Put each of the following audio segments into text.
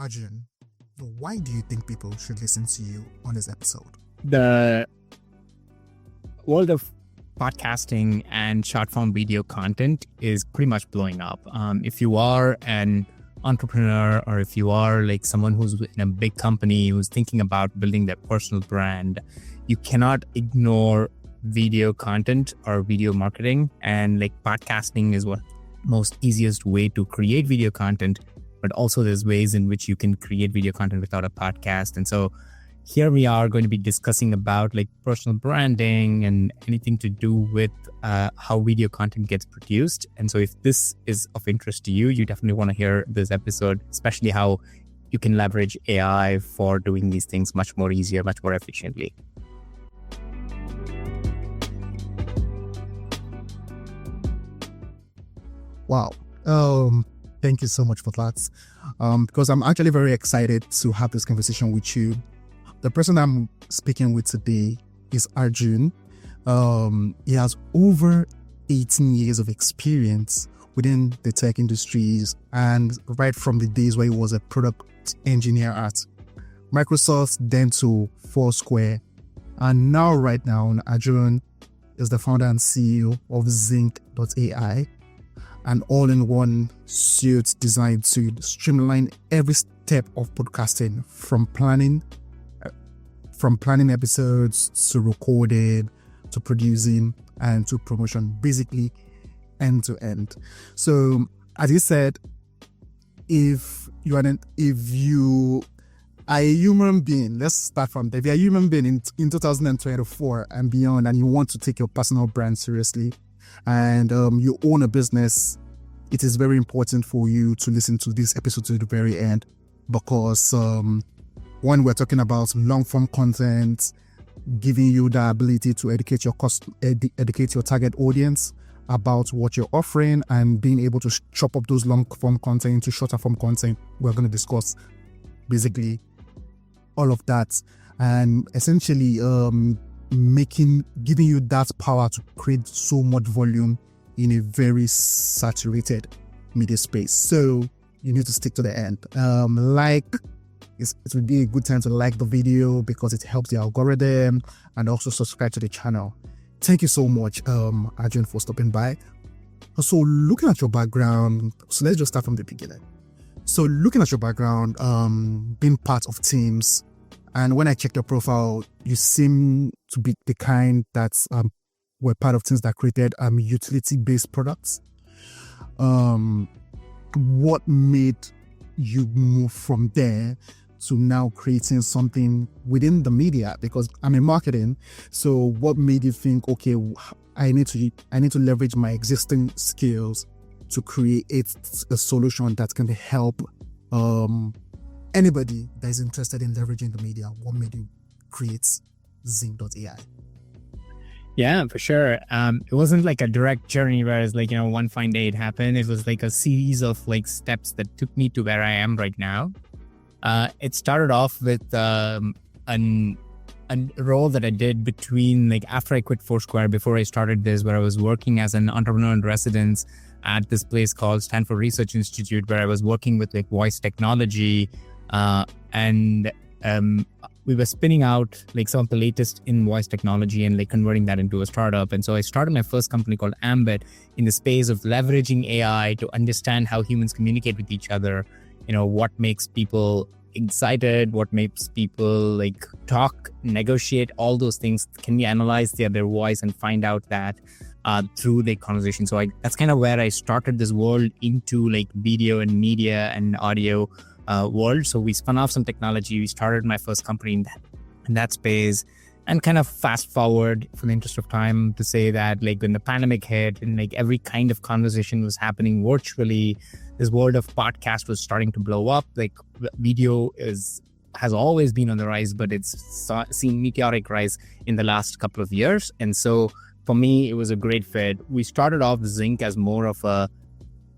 Arjun, why do you think people should listen to you on this episode? The world of podcasting and short form video content is pretty much blowing up. If you are an entrepreneur or if you are like someone who's in a big company who's thinking about building their personal brand, you cannot ignore video content or video marketing. And like podcasting is what most easiest way to create video content, but also there's ways in which you can create video content without a podcast. And so here we are going to be discussing about like personal branding and anything to do with how video content gets produced. And so if this is of interest to you, you definitely want to hear this episode, especially how you can leverage AI for doing these things much more easier, much more efficiently. Wow. Thank you so much for that. Because I'm actually very excited to have this conversation with you. The person I'm speaking with today is Arjun. He has over 18 years of experience within the tech industries, and right from the days where he was a product engineer at Microsoft, then to Foursquare, and now Arjun is the founder and CEO of Zync.ai, an all-in-one suite designed to streamline every step of podcasting, from planning episodes to recording to producing and to promotion, basically end to end. So as you said, if you are a human being, let's start from there. If you're a human being in 2024 and beyond, and you want to take your personal brand seriously, and you own a business, it is very important for you to listen to this episode to the very end, because when we're talking about long-form content, giving you the ability to educate your target audience about what you're offering, and being able to chop up those long-form content into shorter-form content, we're going to discuss basically all of that, and essentially giving you that power to create so much volume in a very saturated media space. So you need to stick to the end. It would be a good time to like the video because it helps the algorithm, and also subscribe to the channel. Thank you so much, Arjun, for stopping by. So looking at your background, so let's just start from the beginning. So looking at your background, being part of teams, and when I checked your profile, you seem to be the kind that were part of teams that created utility-based products. What made you move from there to now creating something within the media? Because I'm in marketing, so what made you think, okay, I need to leverage my existing skills to create a solution that can help anybody that is interested in leveraging the media? What made you create Zync.ai? Yeah, for sure. It wasn't like a direct journey where it's like, one fine day it happened. It was like a series of like steps that took me to where I am right now. It started off with a role that I did between like after I quit Foursquare, before I started this, where I was working as an entrepreneur in residence at this place called Stanford Research Institute, where I was working with like voice technology, and we were spinning out like some of the latest in voice technology and like converting that into a startup. And so I started my first company called Ambit in the space of leveraging AI to understand how humans communicate with each other. What makes people excited, what makes people like talk, negotiate, all those things. Can we analyze their voice and find out that through the conversation? So that's kind of where I started this world into like video and media and audio world. So we spun off some technology. We started my first company in that space, and kind of fast forward for the interest of time to say that like when the pandemic hit and like every kind of conversation was happening virtually, this world of podcast was starting to blow up. Like video has always been on the rise, but it's seen meteoric rise in the last couple of years. And so for me, it was a great fit. We started off Zync as more of a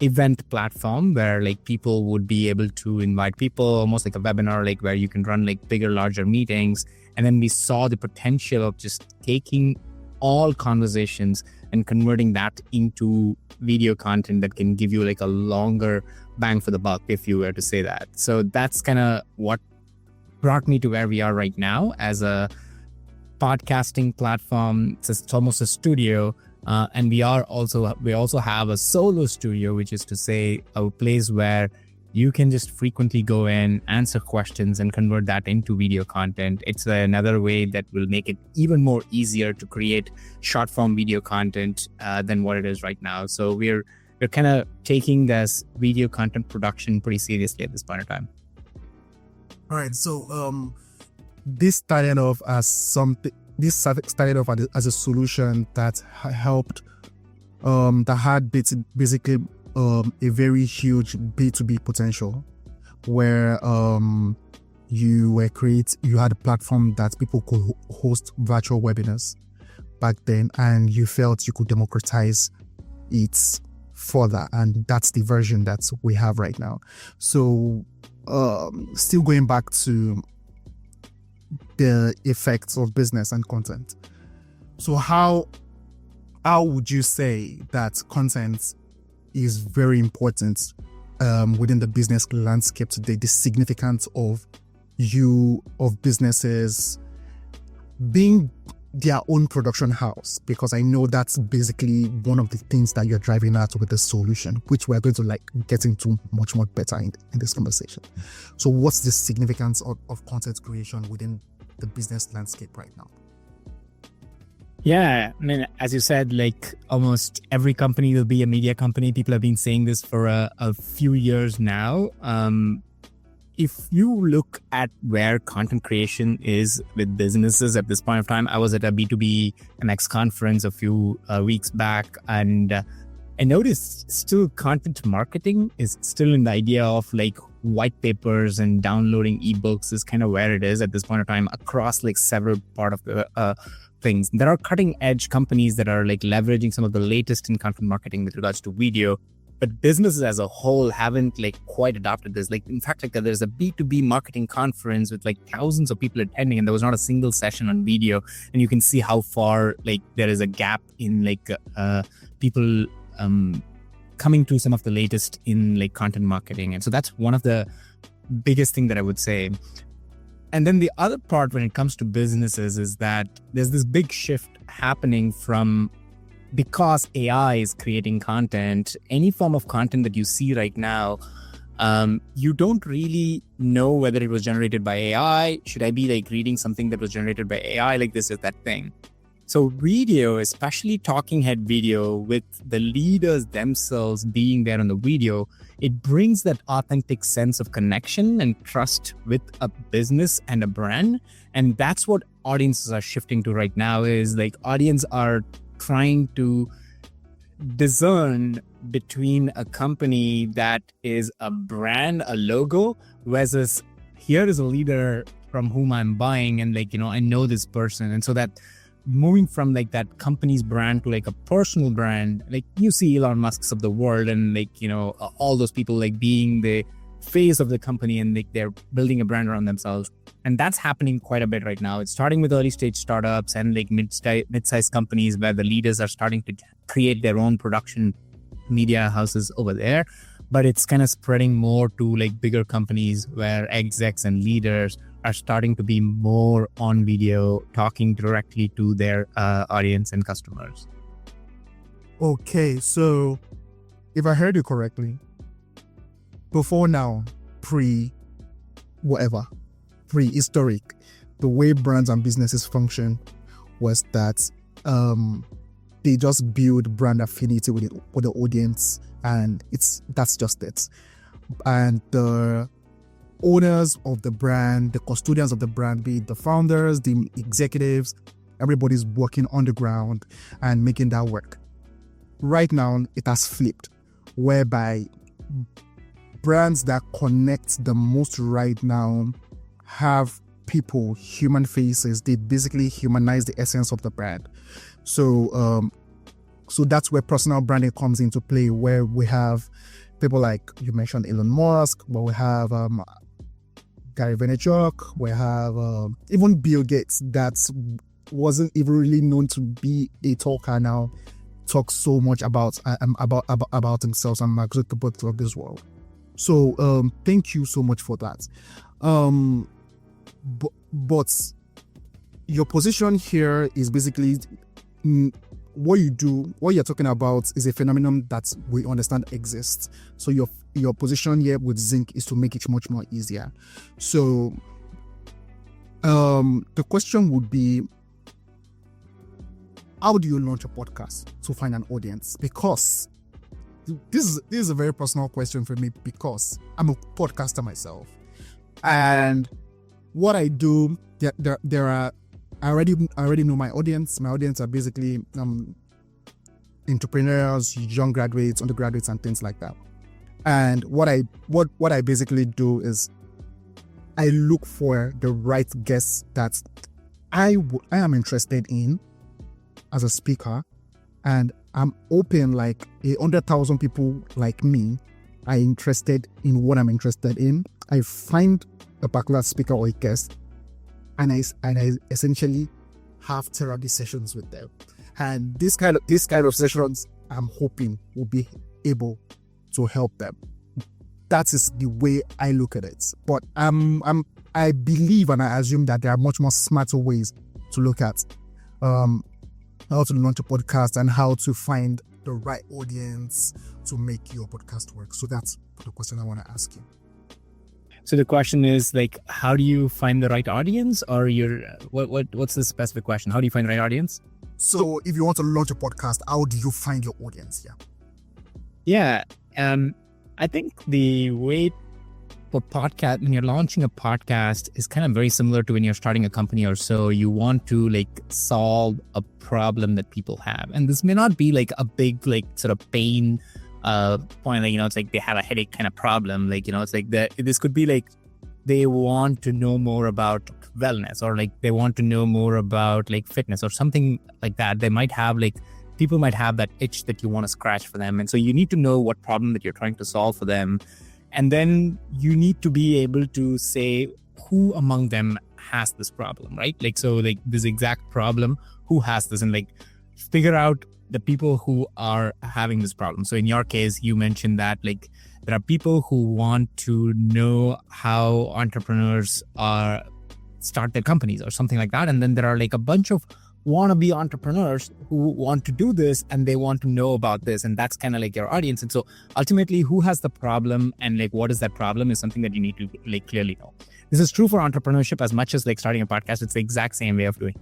event platform where like people would be able to invite people, almost like a webinar, like where you can run like bigger, larger meetings. And then we saw the potential of just taking all conversations and converting that into video content that can give you like a longer bang for the buck, if you were to say that. So that's kind of what brought me to where we are right now as a podcasting platform. It's almost a studio. And we also have a solo studio, which is to say a place where you can just frequently go in, answer questions, and convert that into video content. It's another way that will make it even more easier to create short form video content than what it is right now. So we're kind of taking this video content production pretty seriously at this point in time. All right. So this started off as something. This started off as a solution that helped, that had basically a very huge B2B potential, where you had a platform that people could host virtual webinars back then, and you felt you could democratize it further, and that's the version that we have right now. So still going back to the effects of business and content. So how would you say that content is very important within the business landscape today? The significance of businesses being their own production house, because I know that's basically one of the things that you're driving at with the solution, which we're going to get into much more better in this conversation. So what's the significance of content creation within the business landscape right now? Yeah, I mean, as you said, almost every company will be a media company. People have been saying this for a few years now. If you look at where content creation is with businesses at this point of time, I was at a B2B MX conference a few weeks back, and I noticed still content marketing is still in the idea of white papers and downloading ebooks is kind of where it is at this point of time across several part of the things. There are cutting edge companies that are leveraging some of the latest in content marketing with regards to video, but businesses as a whole haven't quite adopted this. In fact, there's a B2B marketing conference with thousands of people attending, and there was not a single session on video. And you can see how far there is a gap in people coming to some of the latest in content marketing. And so that's one of the biggest thing that I would say. And then the other part when it comes to businesses is that there's this big shift happening from, because AI is creating content, any form of content that you see right now, you don't really know whether it was generated by AI. Should I be reading something that was generated by AI? This is that thing. So video, especially talking head video with the leaders themselves being there on the video, it brings that authentic sense of connection and trust with a business and a brand. And that's what audiences are shifting to right now is audience are trying to discern between a company that is a brand, a logo, versus here is a leader from whom I'm buying, and I know this person. And so that moving from that company's brand to a personal brand, you see Elon Musk's of the world and all those people being the face of the company, and they're building a brand around themselves. And that's happening quite a bit right now. It's starting with early stage startups and mid-sized companies where the leaders are starting to create their own production media houses over there. But it's kind of spreading more to bigger companies where execs and leaders are starting to be more on video, talking directly to their audience and customers. Okay, so if I heard you correctly, before now, prehistoric, the way brands and businesses function was that they just build brand affinity with the audience, and that's just it. And the owners of the brand, the custodians of the brand, be it the founders, the executives, everybody's working on the ground and making that work. Right now, it has flipped, whereby brands that connect the most right now have people, human faces. They basically humanize the essence of the brand. So that's where personal branding comes into play, where we have people like you mentioned Elon Musk, but we have Gary Vaynerchuk, we have even Bill Gates, that wasn't even really known to be a talker, now talks so much about himself and Mark Zuckerberg of this world. So thank you so much for that. But your position here is basically what you do, what you're talking about is a phenomenon that we understand exists. So your position here with Zync is to make it much more easier. So the question would be, how do you launch a podcast to find an audience? Because this is a very personal question for me, because I'm a podcaster myself, and what I do, there are, I already know my audience. My audience are basically entrepreneurs, young graduates, undergraduates, and things like that. And what I basically do is I look for the right guests that I am interested in as a speaker, and I'm open, like 100,000 people like me are interested in what I'm interested in. I find a particular speaker or a guest, and I essentially have therapy sessions with them. And this kind of sessions, I'm hoping will be able to help them. That is the way I look at it. But I believe and I assume that there are much more smarter ways to look at how to launch a podcast and how to find the right audience to make your podcast work. So that's the question I want to ask you. So the question is, like, how do you find the right audience, or what's the specific question? How do you find the right audience? So if you want to launch a podcast, how do you find your audience? Yeah. I think the way for podcast, when you're launching a podcast, is kind of very similar to when you're starting a company or so. You want to like solve a problem that people have. And this may not be like a big, like sort of pain point, like, it's like they have a headache kind of problem. Like, it's like this could be like they want to know more about wellness, or like they want to know more about like fitness or something like that. They might have like, people might have that itch that you want to scratch for them. And so you need to know what problem that you're trying to solve for them. And then you need to be able to say who among them has this problem, right? Like, so like this exact problem, who has this, and like figure out the people who are having this problem. So in your case, you mentioned that like there are people who want to know how entrepreneurs start their companies or something like that. And then there are like a bunch of wannabe entrepreneurs who want to do this and they want to know about this, and that's kind of like your audience. And so ultimately, who has the problem and like what is that problem is something that you need to like clearly know. This is true for entrepreneurship as much as like starting a podcast. It's the exact same way of doing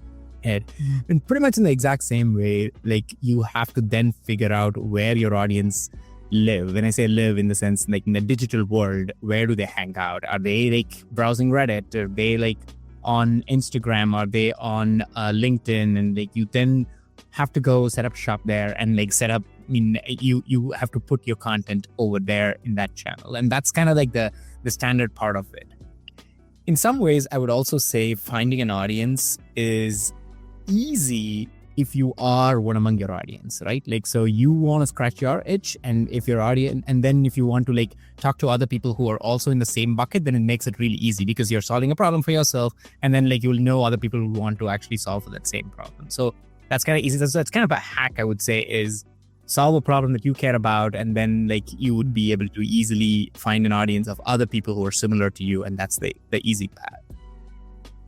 it. And pretty much in the exact same way, like you have to then figure out where your audience live. When I say live, in the sense like in the digital world, where do they hang out? Are they like browsing Reddit? Are they like on Instagram? Are they on LinkedIn? And like you then have to go set up shop there and like set up, you have to put your content over there in that channel. And that's kind of like the standard part of it. In some ways, I would also say finding an audience is easy if you are one among your audience, right? Like, so you want to scratch your itch, and if your audience, and then if you want to like talk to other people who are also in the same bucket, then it makes it really easy because you're solving a problem for yourself, and then like you'll know other people who want to actually solve for that same problem. So that's kind of easy. That's kind of a hack, I would say, is solve a problem that you care about, and then like you would be able to easily find an audience of other people who are similar to you, and that's the easy path.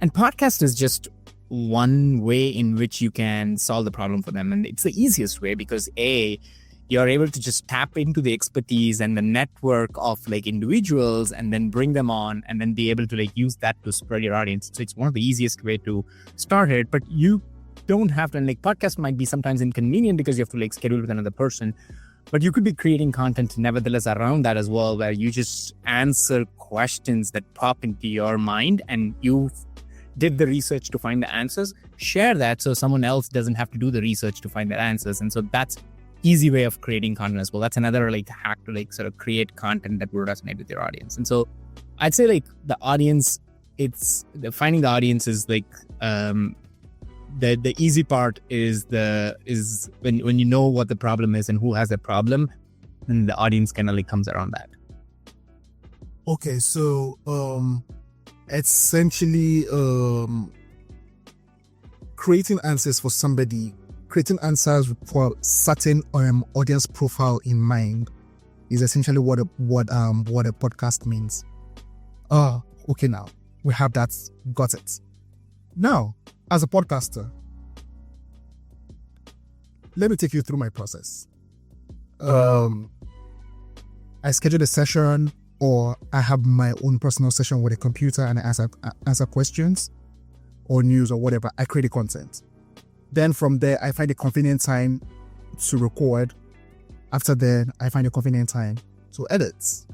And podcast is just one way in which you can solve the problem for them. And it's the easiest way because you're able to just tap into the expertise and the network of like individuals and then bring them on and then be able to like use that to spread your audience. So it's one of the easiest way to start it, but you don't have to, and like podcast might be sometimes inconvenient because you have to like schedule with another person, but you could be creating content nevertheless around that as well, where you just answer questions that pop into your mind and you did the research to find the answers, share that so someone else doesn't have to do the research to find the answers. And so that's easy way of creating content as well. That's another like hack to like sort of create content that will resonate with your audience. And so I'd say like the audience, finding the audience is like the easy part is when you know what the problem is and who has a problem, and the audience kind of like comes around that. Okay, so essentially creating answers for somebody, creating answers for certain audience profile in mind is essentially what a podcast means. Oh, okay, now we have that, got it. Now, as a podcaster, let me take you through my process. I schedule a session, or I have my own personal session with a computer and I answer questions or news or whatever. I create the content. Then from there, I find a convenient time to record. After then, I find a convenient time to edit.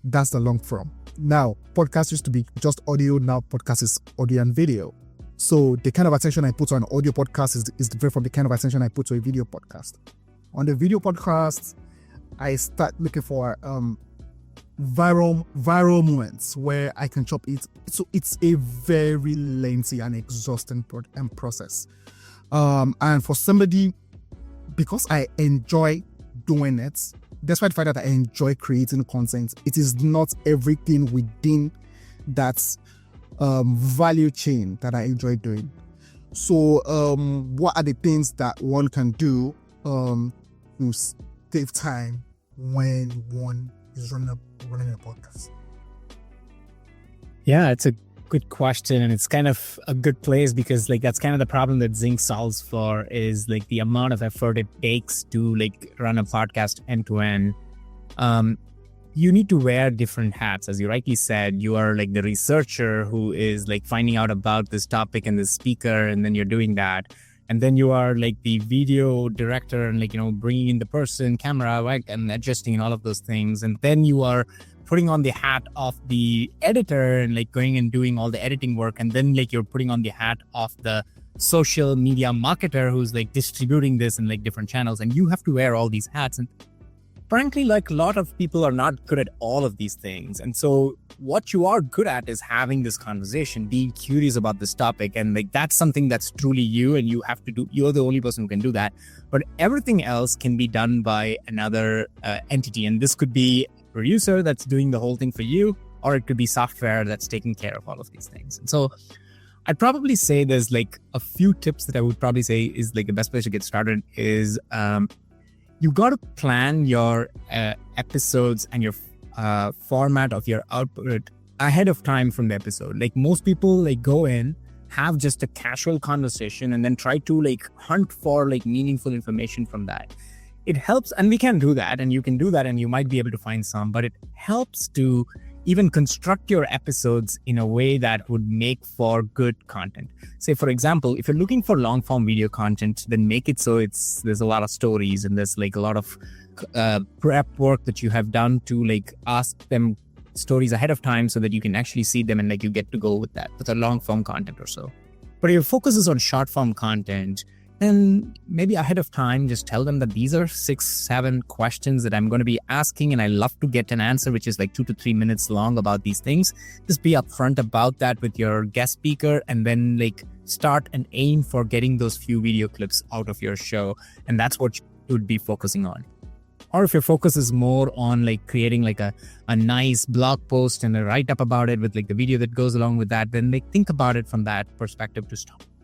That's the long form. Now, podcast used to be just audio. Now, podcast is audio and video. So the kind of attention I put on audio podcast is different from the kind of attention I put to a video podcast. On the video podcast, I start looking for viral moments where I can chop it. So it's a very lengthy and exhausting process. And for somebody, because I enjoy doing it, despite the fact that I enjoy creating content, it is not everything within that value chain that I enjoy doing. So what are the things that one can do to save time when one is running a podcast? Yeah, it's a good question, and it's kind of a good place because like that's kind of the problem that Zync solves for, is like the amount of effort it takes to like run a podcast end to end. You need to wear different hats. As you rightly said, you are like the researcher who is like finding out about this topic and the speaker, and then you're doing that. And then you are like the video director and like, bringing in the person, camera, right, and adjusting and all of those things. And then you are putting on the hat of the editor and like going and doing all the editing work. And then like you're putting on the hat of the social media marketer who's like distributing this in like different channels. And you have to wear all these hats. And frankly, like a lot of people are not good at all of these things. And so what you are good at is having this conversation, being curious about this topic. And like, that's something that's truly you, and you have to do, you're the only person who can do that. But everything else can be done by another entity. And this could be a producer that's doing the whole thing for you, or it could be software that's taking care of all of these things. And so I'd probably say there's like a few tips that I would probably say is like the best place to get started is, you got to plan your episodes and your format of your output ahead of time from the episode. Like most people like go in, have just a casual conversation, and then try to like hunt for like meaningful information from that. It helps, and we can do that, and you can do that, and you might be able to find some, but it helps to even construct your episodes in a way that would make for good content. Say, for example, if you're looking for long form video content, then make it so there's a lot of stories and there's like a lot of prep work that you have done to like ask them stories ahead of time so that you can actually see them and like you get to go with that. That's a long form content or so. But if your focus is on short form content, then maybe ahead of time, just tell them that these are 6-7 questions that I'm going to be asking, and I love to get an answer which is like 2 to 3 minutes long about these things. Just be upfront about that with your guest speaker, and then like start and aim for getting those few video clips out of your show. And that's what you would be focusing on. Or if your focus is more on like creating like a nice blog post and a write-up about it with like the video that goes along with that, then like think about it from that perspective to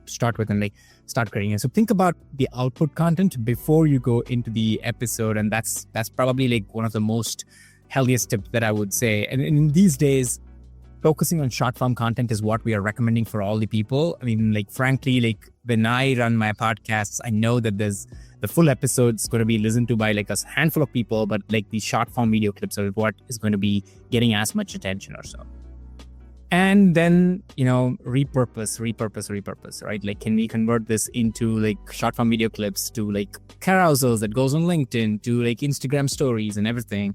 start with and like start creating it. So think about the output content before you go into the episode, and that's probably like one of the most healthiest tips that I would say. And in these days, focusing on short form content is what we are recommending for all the people. I mean, like frankly, like when I run my podcasts, I know that there's the full episode's going to be listened to by like a handful of people, but like the short form video clips are what is going to be getting as much attention or so. And then, repurpose, right? Like, can we convert this into like short form video clips to like carousels that goes on LinkedIn, to like Instagram stories and everything.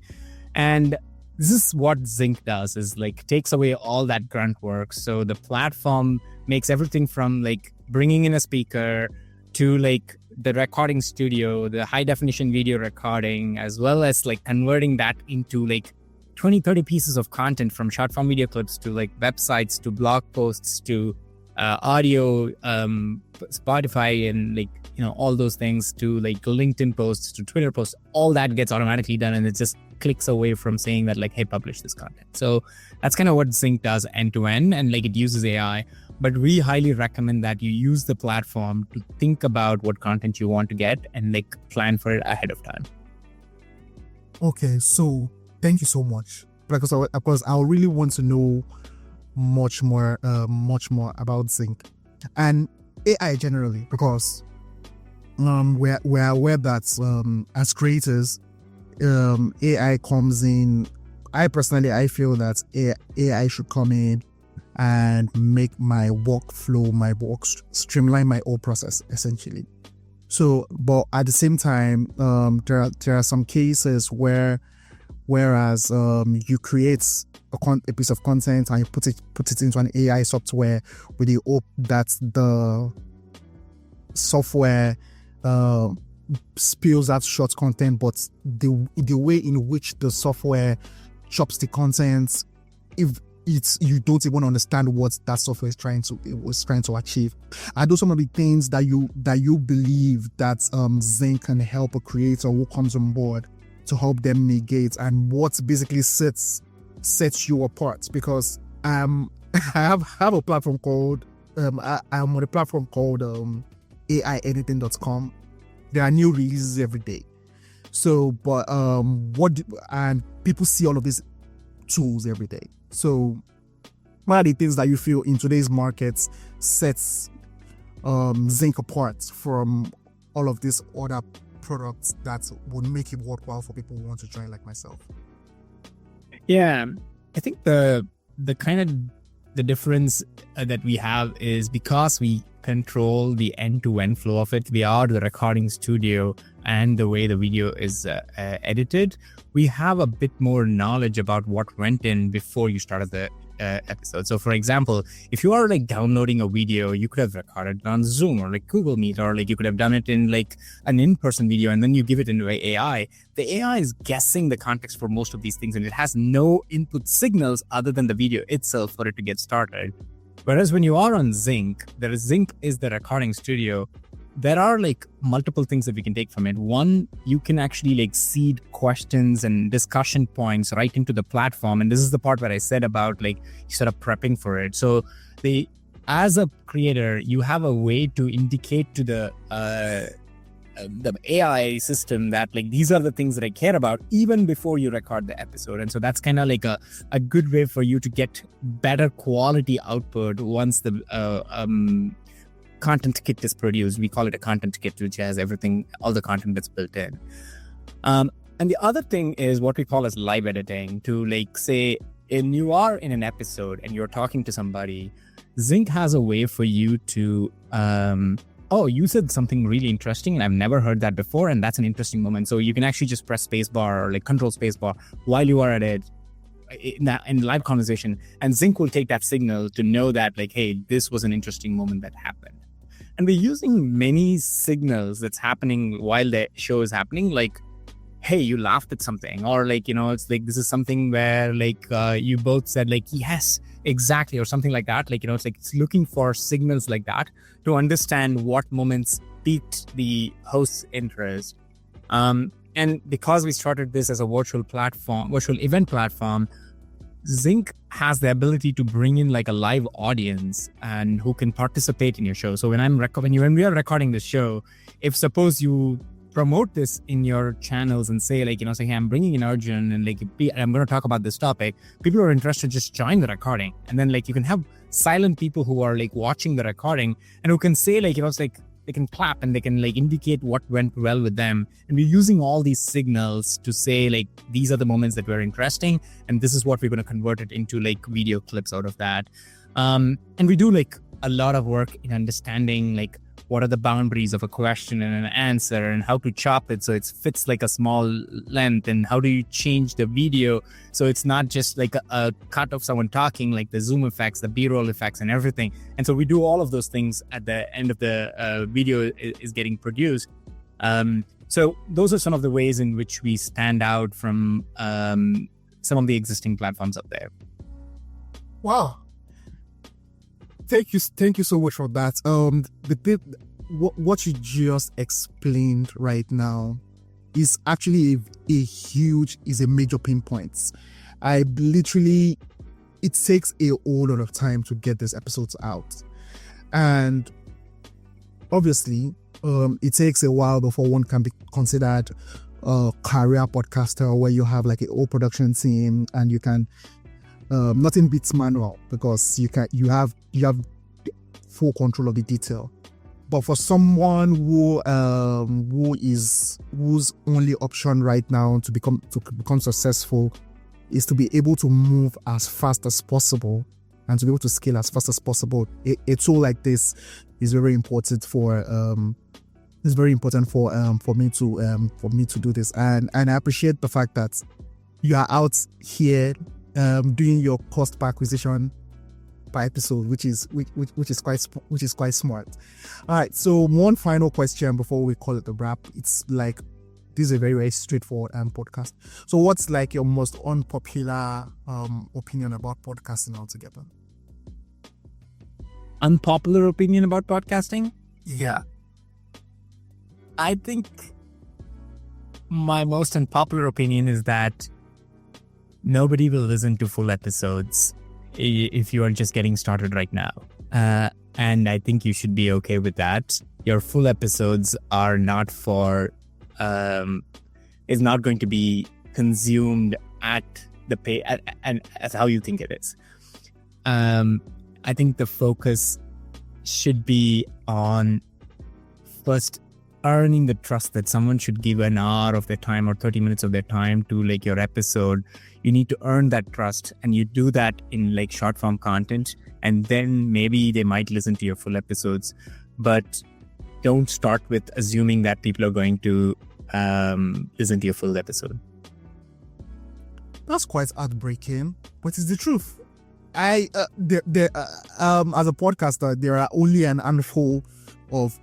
And this is what Zync does, is like takes away all that grunt work. So the platform makes everything from like bringing in a speaker to like the recording studio, the high definition video recording, as well as like converting that into like 20-30 pieces of content, from short form video clips to like websites to blog posts to audio, Spotify, and like all those things, to like LinkedIn posts to Twitter posts. All that gets automatically done, and it just clicks away from saying that like, hey, publish this content. So that's kind of what Zync does end to end, and like it uses AI. But we highly recommend that you use the platform to think about what content you want to get and like plan for it ahead of time. Okay, so thank you so much. Because I really want to know much more about Zync and AI generally. Because we're aware that as creators, AI comes in. I feel that AI should come in and make my workflow, streamline my whole process essentially. So, but at the same time, there are some cases whereas you create a piece of content and you put it into an AI software with the hope that the software spills out short content, but the way in which the software chops the content, if you don't even understand what that software is trying to achieve. Are those some of the things that you believe that Zync can help a creator who comes on board to help them negate, and what basically sets you apart? Because I have a platform called I'm on a platform called AIEditing.com. There are new releases every day. So, but and people see all of these tools every day. So, what are the things that you feel in today's market sets Zync apart from all of these other products that would make it worthwhile for people who want to join, like myself? Yeah, I think the kind of the difference that we have is because we control the end-to-end flow of it. We are the recording studio and the way the video is edited. We have a bit more knowledge about what went in before you started the episode. So for example, if you are like downloading a video, you could have recorded it on Zoom or like Google Meet, or like you could have done it in like an in-person video and then you give it into AI. The AI is guessing the context for most of these things and it has no input signals other than the video itself for it to get started. Whereas when you are on Zync, Zync is the recording studio. There are like multiple things that we can take from it. One, you can actually like seed questions and discussion points right into the platform. And this is the part where I said about like sort of prepping for it. So as a creator, you have a way to indicate to the AI system that like these are the things that I care about even before you record the episode. And so that's kind of like a good way for you to get better quality output once the content kit is produced. We call it a content kit, which has everything, all the content that's built in. And the other thing is what we call as live editing. To like say, when you are in an episode and you're talking to somebody, Zync has a way for you to oh, you said something really interesting and I've never heard that before, and that's an interesting moment. So you can actually just press spacebar or like control spacebar while you are at it in live conversation, and Zync will take that signal to know that like, hey, this was an interesting moment that happened. And we're using many signals that's happening while the show is happening, like, hey, you laughed at something, or like, you know, it's like, this is something where like you both said like, yes, exactly, or something like that. Like, you know, it's like, it's looking for signals like that to understand what moments piqued the host's interest. And because we started this as a virtual event platform, Zync has the ability to bring in like a live audience and who can participate in your show. So when we are recording the show, if suppose you promote this in your channels and say like, you know, say, hey, I'm bringing in Arjun and like, I'm going to talk about this topic. People who are interested, just join the recording. And then like, you can have silent people who are like watching the recording and who can say like, you know, it's like, they can clap and they can like indicate what went well with them. And we're using all these signals to say like, these are the moments that were interesting. And this is what we're going to convert it into like video clips out of that. And we do like a lot of work in understanding like, what are the boundaries of a question and an answer and how to chop it so it fits like a small length, and how do you change the video so it's not just like a cut of someone talking, like the zoom effects, the b-roll effects and everything. And so we do all of those things at the end of the video is getting produced. So those are some of the ways in which we stand out from some of the existing platforms up there. Wow. Thank you so much for that. What you just explained right now is actually a major pain point. It takes a whole lot of time to get these episodes out, and obviously, it takes a while before one can be considered career podcaster where you have like a whole production team and you can nothing beats manual because you have full control of the detail. But for someone whose only option right now to become successful is to be able to move as fast as possible and to be able to scale as fast as possible, a tool like this is very important for me to do this. And I appreciate the fact that you are out here doing your cost per acquisition per episode, which is quite smart. All right, so one final question before we call it a wrap. It's like, this is a very, very straightforward podcast. So what's like your most unpopular opinion about podcasting altogether? Unpopular opinion about podcasting? Yeah. I think my most unpopular opinion is that nobody will listen to full episodes if you are just getting started right now. And I think you should be okay with that. Your full episodes are not for, is not going to be consumed at the pay and as how you think it is. I think the focus should be on first earning the trust that someone should give an hour of their time or 30 minutes of their time to like your episode. You need to earn that trust, and you do that in like short form content, and then maybe they might listen to your full episodes. But don't start with assuming that people are going to listen to your full episode. That's quite heartbreaking, but it's the truth. As a podcaster, there are only an handful of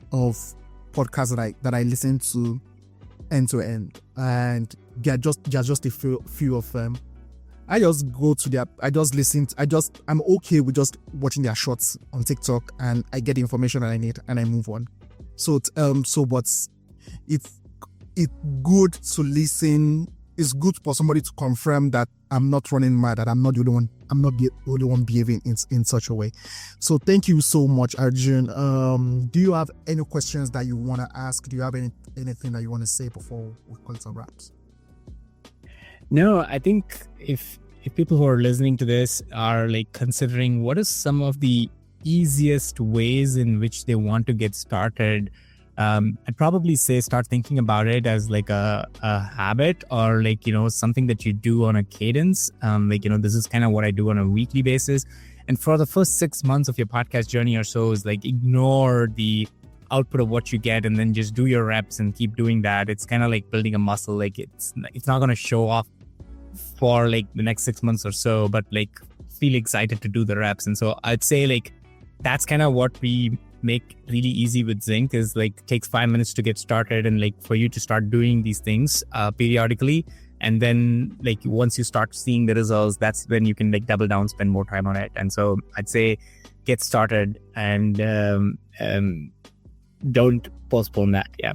podcasts that I listen to end to end, and they're just a few of them. I just go to I'm okay with just watching their shorts on TikTok, and I get the information that I need and I move on. But it's good to listen. It's good for somebody to confirm that I'm not running mad, that I'm not the only one behaving in such a way. So thank you so much, Arjun. Do you have any questions that you want to ask? Do you have anything that you want to say before we call it some wraps? No, I think if people who are listening to this are like considering what is some of the easiest ways in which they want to get started, I'd probably say start thinking about it as like a habit, or like, something that you do on a cadence. This is kind of what I do on a weekly basis. And for the first 6 months of your podcast journey or so, is like ignore the output of what you get and then just do your reps and keep doing that. It's kind of like building a muscle. Like it's not going to show off for like the next 6 months or so, but like feel excited to do the reps. And so I'd say like that's kind of what we make really easy with Zync, is like takes 5 minutes to get started, and like for you to start doing these things periodically. And then like once you start seeing the results, that's when you can like double down, spend more time on it. And so I'd say get started and don't postpone that. Yeah.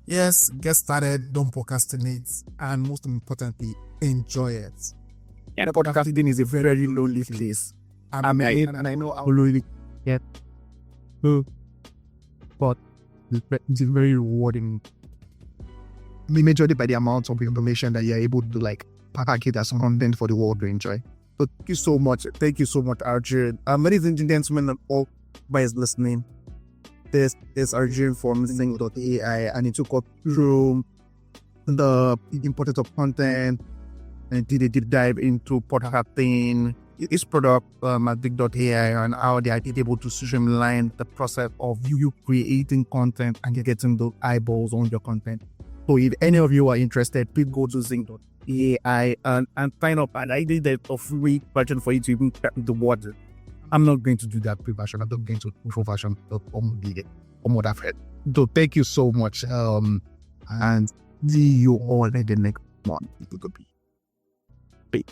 Yes, get started, don't procrastinate, and most importantly, enjoy it. Yeah, podcasting is a very, very lonely place. And I know how lonely get. But it's very rewarding. Majorly by the amount of information that you're able to like package as content for the world to enjoy. So thank you so much. Thank you so much, Arjun. Ladies and gentlemen, all guys listening, this is Arjun from Zync.ai, and he took us through the importance of content and did a deep dive into podcasting, its product, Zync.ai, and how they are able to streamline the process of you creating content and getting the eyeballs on your content. So if any of you are interested, please go to Zync.ai and sign up. And I did a free version for you to even tap the water. I'm not going to do that free version. I'm not going to do full version of what I've heard. So thank you so much. And see you all in the next one. Bye.